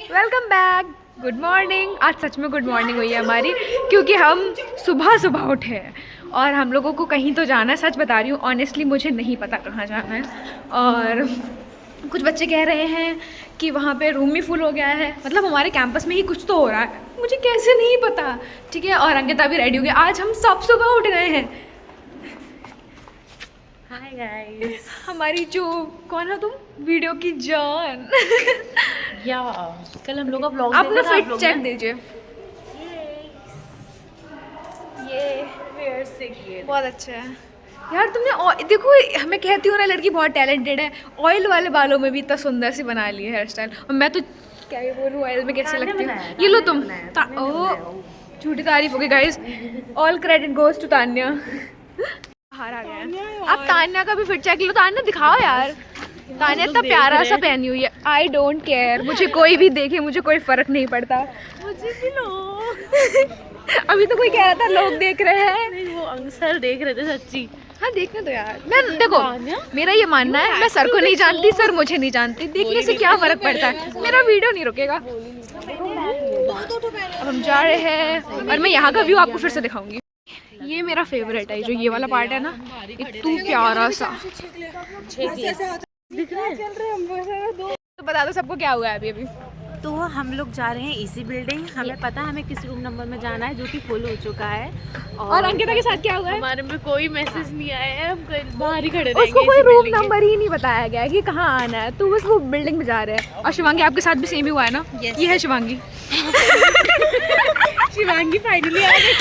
Welcome back. Good morning. आज सच में good morning हुई है हमारी, क्योंकि हम सुबह सुबह उठे हैं और हम लोगों को कहीं तो जाना है। सच बता रही हूँ, ऑनेस्टली मुझे नहीं पता कहाँ जाना है। और कुछ बच्चे कह रहे हैं कि वहाँ पे रूम ही फुल हो गया है, मतलब हमारे कैंपस में ही कुछ तो हो रहा है, मुझे कैसे नहीं पता। ठीक है, और अंकिता भी रेडी हो गई। आज हम सब सुबह उठ रहे हैं। Hi guys. हमारी जो कौन है तुम, वीडियो की जान। या कल हम लोग का व्लॉग अपना फिट चेक दीजिए। ये बहुत अच्छा है यार। तुमने देखो, मैं कहती हूँ ना लड़की बहुत टैलेंटेड है। ऑयल वाले बालों में भी इतना सुंदर सी बना ली है हेयर स्टाइल। और मैं तो क्या ही बोलूँ, ऑयल में कैसे लगती है। ये लो तुम। ओह झूठी तारीफ होगी guys. All credit goes to Tanya. बाहर आ गया है। अब तान्या का भी फिट चेक लो। तान्या दिखाओ यार, तान्या इतना प्यारा सा पहनी हुई है। आई डोंट केयर, मुझे कोई भी देखे, मुझे कोई फर्क नहीं पड़ता। मुझे भी लो। अभी तो कोई कह रहा था लोग देख रहे हैं। नहीं, वो अंकल देख रहे थे सच्ची। हाँ देखने तो यार। मैं देखो, मेरा ये मानना है, मैं सर को नहीं जानती, सर मुझे नहीं जानती, देखने से क्या फर्क पड़ता है। मेरा वीडियो नहीं रुकेगा। अब हम जा रहे हैं और मैं यहाँ का व्यू आपको फिर से दिखाऊंगी। ये मेरा फेवरेट है, जो ये वाला पार्ट है ना, इतना प्यारा सा दिख रहे हैं। तो बता दो सबको क्या हुआ है अभी। तो हम लोग जा रहे हैं इसी बिल्डिंग। हमें पता है हमें किस रूम नंबर में जाना है, जो कि फुल हो चुका है। और अंकिता के साथ क्या हुआ है? हमारे में कोई मैसेज नहीं आया है, हम बाहर ही खड़े रहेंगे। उसको कोई रूम नंबर ही नहीं बताया गया है कि कहाँ आना है, तो बस वो बिल्डिंग में जा रहे हैं। और शिवांगी आपके साथ भी सेम ही हुआ है ना? ये है शिवांगी। शिवांगी फाइनली आ गई।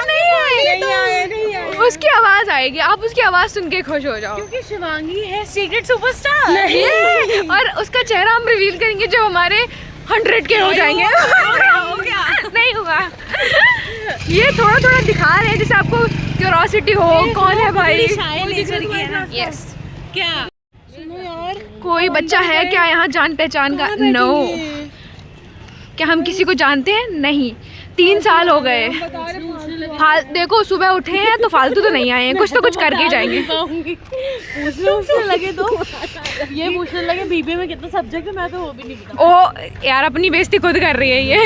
नहीं आए। उसकी आवाज आएगी, आप उसकी आवाज सुन के खुश हो जाओ, क्योंकि शिवांगी है सीक्रेट सुपरस्टार। नहीं। और उसका चेहरा हम रिवील करेंगे जब हमारे 100 के हो जाएंगे। हो गया। नहीं हुआ। ये थोड़ा थोड़ा दिखा रहे हैं जैसे आपको क्यूरोसिटी हो, कौन है भाई। यस। क्या सुनो यार, कोई बच्चा है क्या यहाँ जान पहचान का? नो। क्या हम किसी को जानते हैं? नहीं। 3 साल हो गए। देखो सुबह उठे हैं तो फालतू तो नहीं आए हैं, कुछ तो कुछ करके जाएंगे। पूछने लगे तो ये पूछने लगे बीबीए में कितना सब्जेक्ट है, मैं तो वो भी नहीं पता। ओ यार, अपनी बेइज्जती खुद कर रही है ये।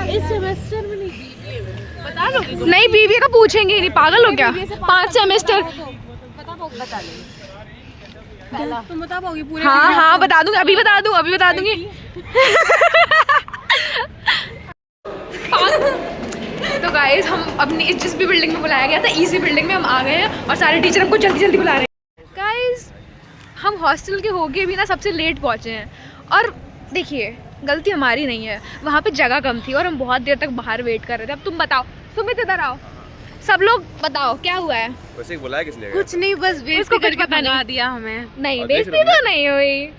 इस सेमेस्टर में नहीं बीबीए में बता लो। नहीं बीबीए का पूछेंगे ही नहीं, पागल हो क्या? 5 सेमेस्टर। बता लेंगे। तुम बता पाओगी पूरे? हाँ बता दूंगी, अभी बता दूंगी। तो गाइस, हम अपनी जिस भी बिल्डिंग में बुलाया गया था, इसी बिल्डिंग में हम आ गए हैं और सारे टीचर हमको जल्दी जल्दी बुला रहे हैं। गाइस, हम हॉस्टल के होके भी ना सबसे लेट पहुँचे हैं। और देखिए, गलती हमारी नहीं है, वहाँ पे जगह कम थी और हम बहुत देर तक बाहर वेट कर रहे थे। अब तुम बताओ, सुमित इधर आओ, सब लोग बताओ क्या हुआ है। वैसे बुलाया किसने? कुछ नहीं, बस उसको कुछ पता नहीं दिया हमें। नहीं, बेइज्जती तो नहीं हुई।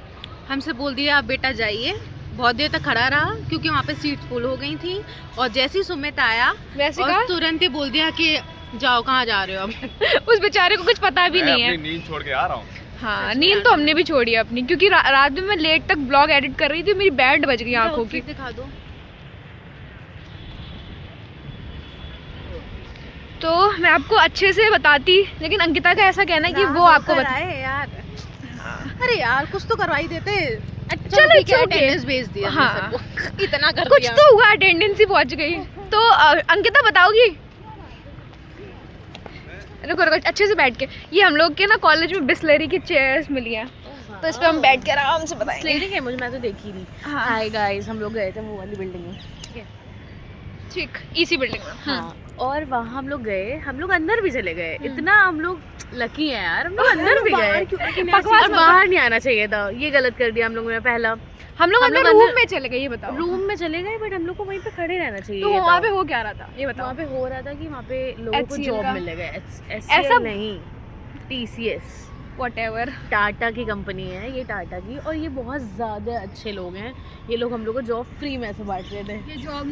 हमसे बोल दिया आप बेटा जाइए। बहुत देर तक खड़ा रहा क्योंकि वहाँ पे सीट फुल हो गई थी। और जैसे ही सुमित आया वैसे और तुरंत ही बोल दिया कि जाओ, कहाँ जा रहे हो अब। उस बेचारे को कुछ पता भी नहीं है। अपनी नींद छोड़ के आ रहा हूँ। हाँ, नींद तो हमने भी छोड़ी अपनी, क्योंकि रात में मैं लेट तक ब्लॉग एडिट कर रही थी, मेरी बैंड बज गई आंखों की। दिखा दो। तो मैं आपको अच्छे से बताती, लेकिन अंकिता का ऐसा कहना है कि वो आपको यार। अरे यार, कुछ तो करवाई देते। चलो अटेंडेंस भेज दिया। हाँ, इतना कर कुछ दिया। तो हुआ, अटेंडेंस ही पहुंच गई। तो अंकिता बताओगी? रुको अच्छे से बैठ के। ये हम लोग के ना कॉलेज में बिस्लरी की चेयर्स मिली हैं, तो इस पे हम बैठ के आराम से बताएंगे। है मुझे, मैं तो देखी नहीं। हाँ। हाय गाइस, हम लोग गए थे वो वाली बिल्डिंग में। ठीक, इसी बिल्डिंग में। हाँ, और वहाँ हम लोग गए, हम लोग अंदर भी चले गए। इतना हम लोग लकी हैं यार, हम लोग अंदर भी गए। बकवास और बाहर नहीं आना चाहिए था, ये गलत कर दिया हम लोगों ने। पहला हम लोग अंदर रूम में चले गए, ये बताओ। रूम में चले गए, बट हम लोग को वहीं पे खड़े रहना चाहिए। तो वहाँ पे हो क्या रहा था ये बताओ। वहाँ पे हो रहा था कि वहाँ पे लोगों को HCL जॉब का? मिलेगा। ऐसा ऐसा नहीं, TCS व्हाटएवर। टाटा की कंपनी है ये, टाटा की। और ये बहुत ज़्यादा अच्छे लोग हैं। ये लोग हम लोग को जॉब फ्री में ऐसे बांट रहे थे,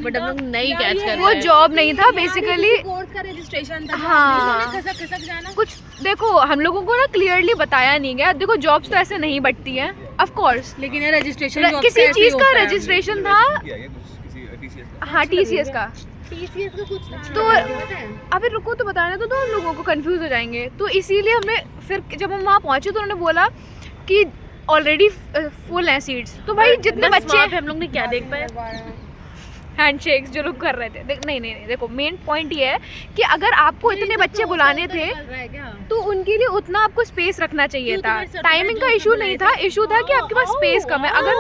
बट हम लोग नहीं कैच कर रहे। वो जॉब नहीं था बेसिकली, कोर्स का रजिस्ट्रेशन था। हाँ, खसक जाना। कुछ देखो, हम लोगों को ना क्लियरली बताया नहीं गया। देखो, जॉब्स तो ऐसे नहीं बढ़ती हैं ऑफ कोर्स, लेकिन ये रजिस्ट्रेशन किसी चीज का रजिस्ट्रेशन था। किसी हाँ, TCS का। TCS का कुछ था। तो अभी रुको तो बताना तो हम लोगों को कंफ्यूज हो जाएंगे। तो इसीलिए हमें फिर जब हम वहाँ पहुँचे तो उन्होंने बोला कि ऑलरेडी फुल हैं सीट्स, तो भाई जितने बस बच्चे वहाँ पे हम लोग ने क्या देख पाए, हैंडशेक्स जो लोग कर रहे थे। नहीं देखो, मेन पॉइंट ये है कि अगर आपको इतने बच्चे बुलाने थे तो उनके लिए उतना आपको स्पेस रखना चाहिए था। टाइमिंग का इशू नहीं था, इशू था कि आपके पास स्पेस कम है। अगर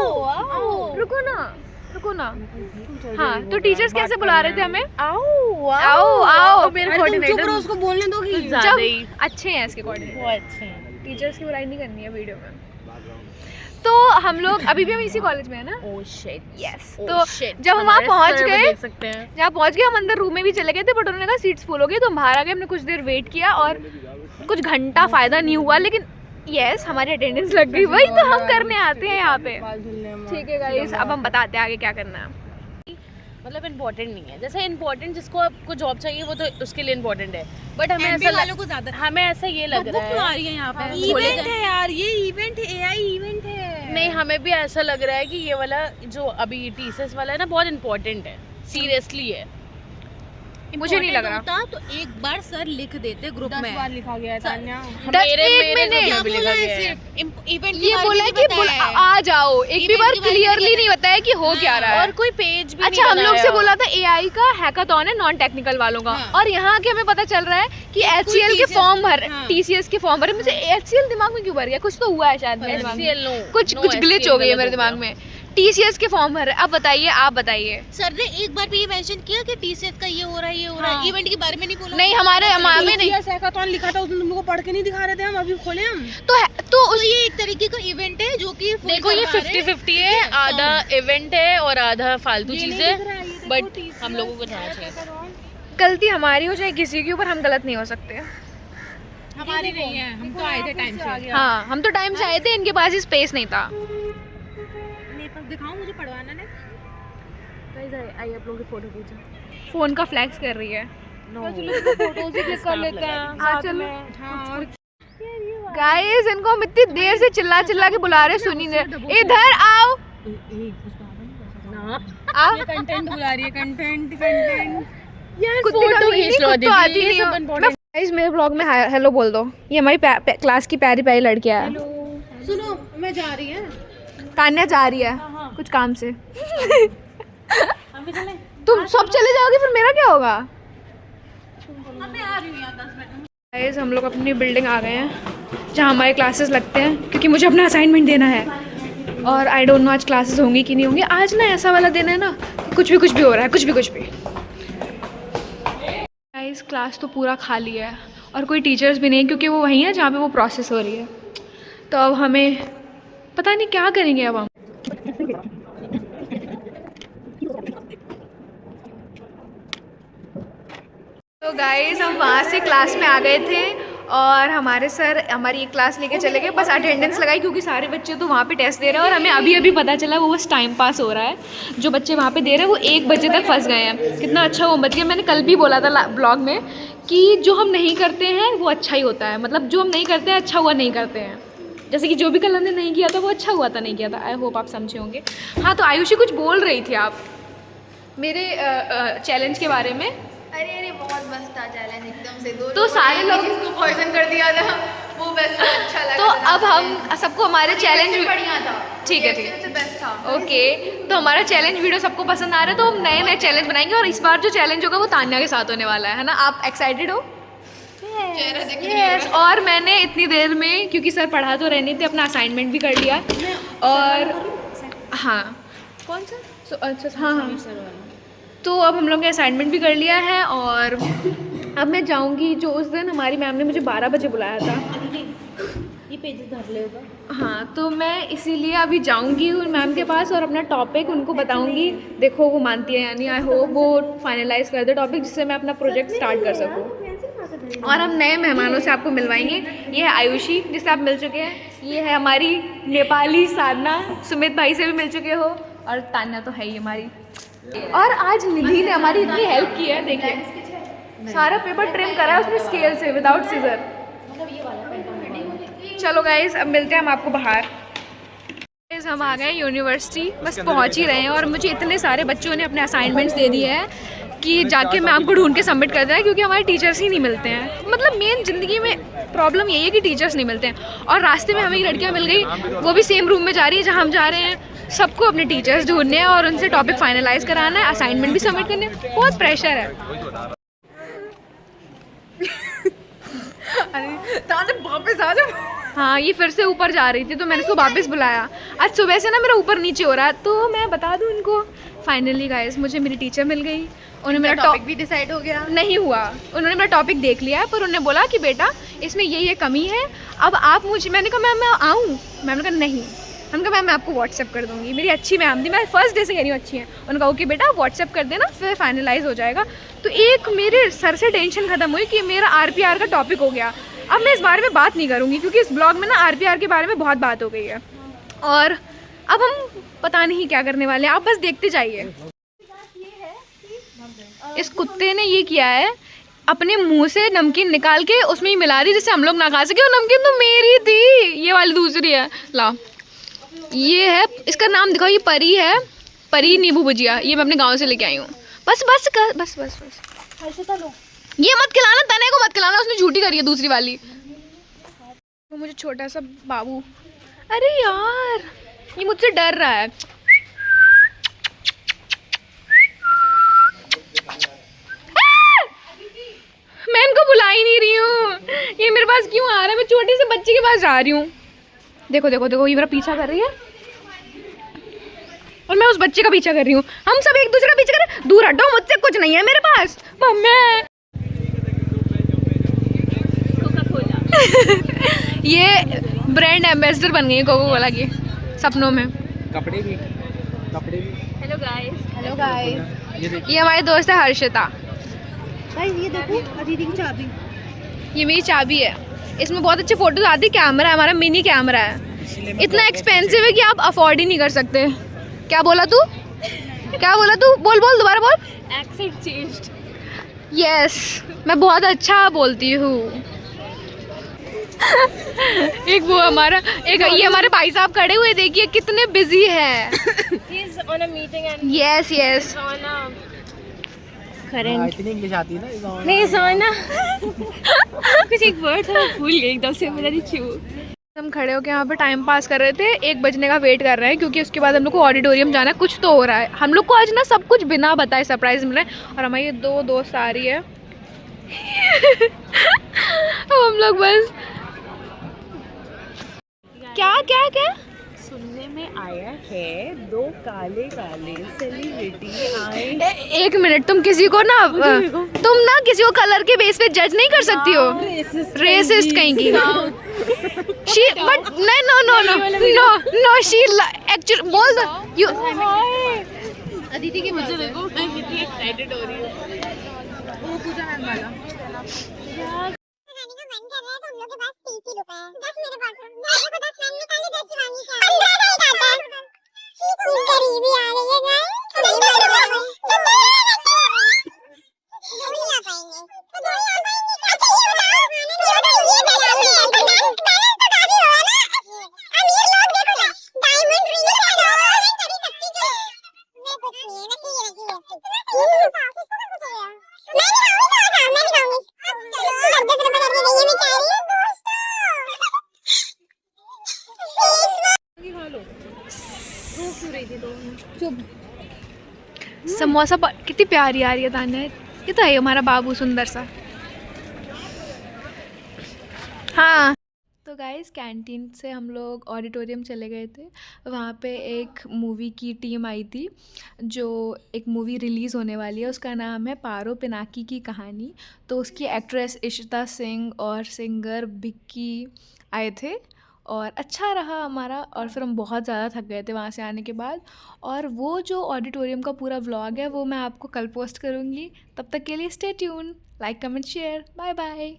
रुको ना हाँ, तो टीचर्स कैसे बुला रहे थे हमें, आओ मेरे कोऑर्डिनेटर उसको बोलने दो कि ज़्यादा ही अच्छे हैं इसके कोऑर्डिनेटर, बहुत अच्छे हैं। टीचर्स की बुराई नहीं करनी है वीडियो में। तो हम लोग अभी भी हम इसी कॉलेज में है ना। Oh shit, yes. तो जब हम वहाँ पहुँच गए, देख सकते हैं जहाँ पहुँच गए, हम अंदर रूम में भी चले गए थे, बट उन्होंने कहा सीट्स फुल हो गई, तो हम बाहर आ गए। हमने कुछ देर वेट किया और कुछ घंटा फ़ायदा नहीं हुआ, लेकिन यस हमारी अटेंडेंस लग गई। वही तो हम करने आते हैं यहाँ पे। ठीक है गाइस, अब हम बताते हैं आगे क्या करना है। मतलब इम्पोर्टेंट नहीं है, जैसे इम्पोर्टेंट जिसको आपको जॉब चाहिए वो तो उसके लिए इम्पोर्टेंट है, बट हमें ऐसा वालों को ज्यादा हमें ऐसा ये लग रहा है यहाँ पे बोले इवेंट है यार, ये इवेंट है, एआई इवेंट है। नहीं, हमें भी ऐसा लग रहा है कि ये वाला जो अभी टीसीएस वाला है ना बहुत इम्पोर्टेंट है, सीरियसली है। मुझे नहीं लग रहा। होता तो एक बार सर लिख देते ग्रुप में। 10 बार लिखा गया है तान्या। मेरे एक मेरे मिनट। ग्रुप में भी लिखा गया है। इवेंट ये बोला है कि आ जाओ, एक भी बार क्लियरली नहीं बताया कि हो क्या रहा है। और कोई पेज भी अच्छा, नहीं हम लोग बनाया। से बोला था एआई का हैकाथॉन है नॉन टेक्निकल वालों का, और यहाँ के हमें पता चल रहा है कि एचसीएल के फॉर्म भर, टीसीएस के फॉर्म भरे। मुझे एचसीएल दिमाग में क्यों भर गया, कुछ तो हुआ है शायद मेरे दिमाग HCL no, में, कुछ no ग्लिच HCL हो गई है गलत मेरे हो दिमाग गया। में। टीसीएस के फॉर्म भर। अब बताइए, आप बताइए। सर ने एक बार भी ये मेंशन किया कि टीसीएस का ये हो रहा है, ये हो रहा है, इवेंट के बारे में नहीं बोला। नहीं, हमारे में नहीं। हैकाथॉन लिखा था, उसने तुम लोग को पढ़ के नहीं दिखा रहे थे, हम अभी खोले हम। तो उस ये एक तरीके का इवेंट है जो कि देखो ये 50-50 है, आधा इवेंट है और आधा फालतू चीज है, बट हम लोगों को ध्यान चाहिए। गलती हमारी हो चाहे किसी के ऊपर, हम गलत नहीं हो सकते। हमारी नहीं है, हम तो आए थे टाइम से। हाँ, हम तो टाइम से आए थे, इनके पास ही स्पेस नहीं था। दिखाओ मुझे पढ़वाना ने। आई आप लोगों की फोटो खींचो। फोन का फ्लैक्स कर रही है। फोटोज ही क्लिक कर लेते हैं। हाँ, चलो। हाँ, गाइस, इनको हम इतनी देर से चिल्ला के बुला रहे, सुनी नहीं। इधर आओ, आओ। कंटेंट बुला रही है, कंटेंट। यार कुत्ते का फोटो भी खींच नहीं, लो कुत्ता आती दीदी, ये नहीं सब हो। इम्पोर्टेंट। गाइस, मेरे ब्लॉग में हेलो बोल दो। ये हमारी क्लास की प्यारी प्यारी लड़कियां है। सुनो, मैं जा रही है। तान्या जा रही है कुछ काम से। तुम सब चले जाओगे, फिर मेरा क्या होगा? मैं आ रही हूँ यार 10 मिनट। गाइस, हम लोग अपनी बिल्डिंग आ गए हैं जहाँ हमारे क्लासेस लगते हैं, क्योंकि मुझे अपना असाइनमेंट देना है और आई डोंट नो आज क्लासेस होंगी कि नहीं होंगी। आज ना ऐसा वाला दिन है ना, कुछ भी हो रहा है, कुछ भी। गाइस, क्लास तो पूरा खाली है और कोई टीचर्स भी नहीं, क्योंकि वो वहीं है जहाँ पे वो प्रोसेस हो रही है। तो अब हमें पता नहीं क्या करेंगे अब हम। तो गाइस, हम वहाँ से क्लास में आ गए थे और हमारे सर हमारी एक क्लास लेके चले गए, बस अटेंडेंस लगाई, क्योंकि सारे बच्चे तो वहाँ पे टेस्ट दे रहे हैं और हमें अभी पता चला वो बस टाइम पास हो रहा है। जो बच्चे वहाँ पे दे रहे हैं वो 1 बजे तक फंस गए हैं। कितना अच्छा वो बच गया। मैंने कल भी बोला था ब्लॉग में कि जो हम नहीं करते हैं वो अच्छा ही होता है, मतलब जो हम नहीं करते हैं अच्छा हुआ नहीं करते हैं। जैसे कि जो भी कल हमने नहीं किया था वो अच्छा हुआ था नहीं किया था। आई होप आप समझे होंगे। हाँ, तो आयुषी कुछ बोल रही थी आप मेरे चैलेंज के बारे में। अरे बहुत मस्त था चैलेंज एकदम से। तो सारे लोग इसको पॉइजन कर दिया था, वो बेस्ट अच्छा लगा। तो अब हम सबको हमारे चैलेंज बढ़िया था। ठीक है, सबसे बेस्ट था। ओके। तो हमारा चैलेंज वीडियो सबको पसंद आ रहा है, तो हम नए चैलेंज बनाएंगे और इस बार जो चैलेंज होगा वो तान्या के साथ होने वाला है ना? आप एक्साइटेड हो? चेहरा देख के यस। और मैंने इतनी देर में, क्योंकि सर पढ़ा तो रहने थे, अपना असाइनमेंट भी कर लिया। और हाँ, कौन सा? अच्छा, हाँ। तो अब हम लोग ने असाइनमेंट भी कर लिया है और अब मैं जाऊंगी। जो उस दिन हमारी मैम ने मुझे 12 बजे बुलाया था, ये पेजेस धर ले होगा। हाँ, तो मैं इसीलिए अभी जाऊंगी उन मैम के पास और अपना टॉपिक उनको बताऊंगी। देखो वो मानती है या नहीं। आई होप वो फाइनलाइज कर दे टॉपिक, जिससे मैं अपना प्रोजेक्ट स्टार्ट कर सकूँ। और हम नए मेहमानों से आपको मिलवाएंगे। ये है आयुषी, जिससे आप मिल चुके हैं। ये है हमारी नेपाली साधना, सुमित भाई से भी मिल चुके हो, और तान्या तो है ही हमारी। और आज निधि ने हमारी इतनी हेल्प की है, देखिए सारा पेपर ट्रिम करा है उसने स्केल से, विदाउट सीजर। चलो गाइस, अब मिलते हैं हम आपको बाहर। गाइस, हम आ गए यूनिवर्सिटी, बस पहुंच ही रहे हैं और मुझे इतने सारे बच्चों ने अपने असाइनमेंट्स दे दिए हैं कि जाके मैम को ढूंढ के सबमिट कर देना है, क्योंकि हमारे टीचर्स ही नहीं मिलते हैं। मतलब मेन ज़िंदगी में प्रॉब्लम यही है कि टीचर्स नहीं मिलते हैं। और रास्ते में हमें एक लड़कियाँ मिल गई, वो भी सेम रूम में जा रही है जहाँ हम जा रहे हैं। सबको अपने टीचर्स ढूंढने हैं और उनसे टॉपिक फाइनलाइज कराना है, असाइनमेंट भी सबमिट करने हैं, बहुत प्रेशर है। वापस आ जाओ। हाँ, ये फिर से ऊपर जा रही थी तो मैंने इसको वापस बुलाया। आज सुबह से ना मेरा ऊपर नीचे हो रहा है, तो मैं बता दूँ इनको, फाइनली गाइस मुझे मेरी टीचर मिल गई। उन्होंने मेरा टॉपिक भी डिसाइड हो गया? नहीं हुआ, उन्होंने मेरा टॉपिक देख लिया है, पर उन्होंने बोला कि बेटा इसमें ये कमी है, अब आप मुझे, मैंने कहा मैम मैं आऊँ? मैम ने कहा नहीं। मैंने कहा मैम मैं आपको व्हाट्सएप कर दूँगी। मेरी अच्छी मैम थी, मैं फर्स्ट डे से कह रही हूँ अच्छी है। उन्होंने कहा ओके बेटा व्हाट्सएप कर देना, फिर फाइनलाइज हो जाएगा। तो एक मेरे सर से टेंशन खत्म हुई कि मेरा RPR का टॉपिक हो गया। अब मैं इस बारे में बात नहीं करूँगी क्योंकि इस ब्लॉग में ना RPR के बारे में बहुत बात हो गई है, और अब हम पता नहीं क्या करने वाले हैं, आप बस देखते जाइए। इस कुत्ते ने ये किया है, अपने मुंह से नमकीन निकाल के उसमें ही मिला दी जिससे हम लोग ना खा सके, और नमकीन तो मेरी थी, ये वाली दूसरी है। ला, ये है, इसका नाम दिखाओ, ये परी है, परी नींबू भुजिया, ये मैं अपने गांव से लेके आई हूँ। बस बस कर, बस बस बस, ये मत खिलाना, तने को मत खिलाना, उसने झूठी करी है दूसरी वाली। वो मुझे छोटा सा बाबू, अरे यार ये मुझसे डर रहा है। मैं इनको बुला ही नहीं रही हूँ, ये मेरे पास क्यों आ रहा है? मैं छोटे से बच्चे के पास जा रही हूँ। देखो देखो देखो, ये मेरा पीछा कर रही है और मैं उस बच्चे का पीछा कर रही हूँ। हम सब एक दूसरे का पीछा कर रहे हैं। दूर हटो, मुझसे कुछ नहीं है मेरे पास। मम्मी ये ब्रांड एम्बेसडर बन गई है कोका कोला की, सपनों में। कपड़े भी हेलो गाइस, ये हमारे दोस्त है हर्षिता। ये देखो दीदी की चाबी, ये मेरी चाबी है, इसमें बहुत अच्छी फोटोज आती है। कैमरा है हमारा, मिनी कैमरा है, इतना एक्सपेंसिव है कि आप अफोर्ड ही नहीं कर सकते। क्या बोला तू? क्या बोला तू? बोल बोल, दोबारा बोल। Accent changed. यस, मैं बहुत अच्छा बोलती हूँ। एक वो हमारा, एक ये हमारे भाई साहब खड़े हुए, देखिए कितने बिजी है। यस यस, इतनी इंग्लिश आती है ना नहीं सोना। कुछ एक वर्ड था भूल गई एकदम से, पता नहीं क्यों। हम खड़े होकर यहाँ पे टाइम पास कर रहे थे, 1 बजने का वेट कर रहे हैं क्योंकि उसके बाद हम लोग को ऑडिटोरियम जाना है। कुछ तो हो रहा है, हम लोग को आज ना सब कुछ बिना बताए सरप्राइज मिल रहा है। और हमारी 2 दोस्त आ रही है। हम लोग बस क्या क्या क्या सुनने में आया है 2 काले काले सेलिब्रिटी आए। एक मिनट, तुम किसी को ना, तुम ना किसी को कलर के बेस पे जज नहीं कर सकती हो। रेसिस्ट कहीं की। शी बट नहीं, no no no no no, she actually बोल दो यू। अदिति की मुझे देखो, मैं कितनी एक्साइटेड हो रही हूँ। वो पूजा मैम वाला समोसा कितनी प्यारी आ रही है तान्या। ये तो है हमारा बाबू सुंदर सा। हाँ, तो गाइस कैंटीन से हम लोग ऑडिटोरियम चले गए थे। वहाँ पे एक मूवी की टीम आई थी, जो एक मूवी रिलीज़ होने वाली है, उसका नाम है पारो पिनाकी की कहानी। तो उसकी एक्ट्रेस इशिता सिंह और सिंगर बिक्की आए थे और अच्छा रहा हमारा। और फिर हम बहुत ज़्यादा थक गए थे वहाँ से आने के बाद। और वो जो ऑडिटोरियम का पूरा व्लॉग है वो मैं आपको कल पोस्ट करूँगी। तब तक के लिए stay tune, like comment share, bye bye.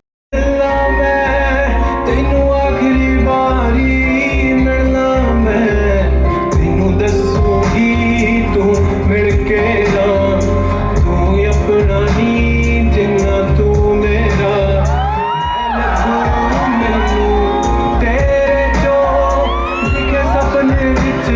तेनू आखिरी बारी मिलना मैं, तेनू दसूगी तू मिल के ना, तू अपना नी जिन्ना तू मेरा। मैनू तेरे जो दिखे सपने विच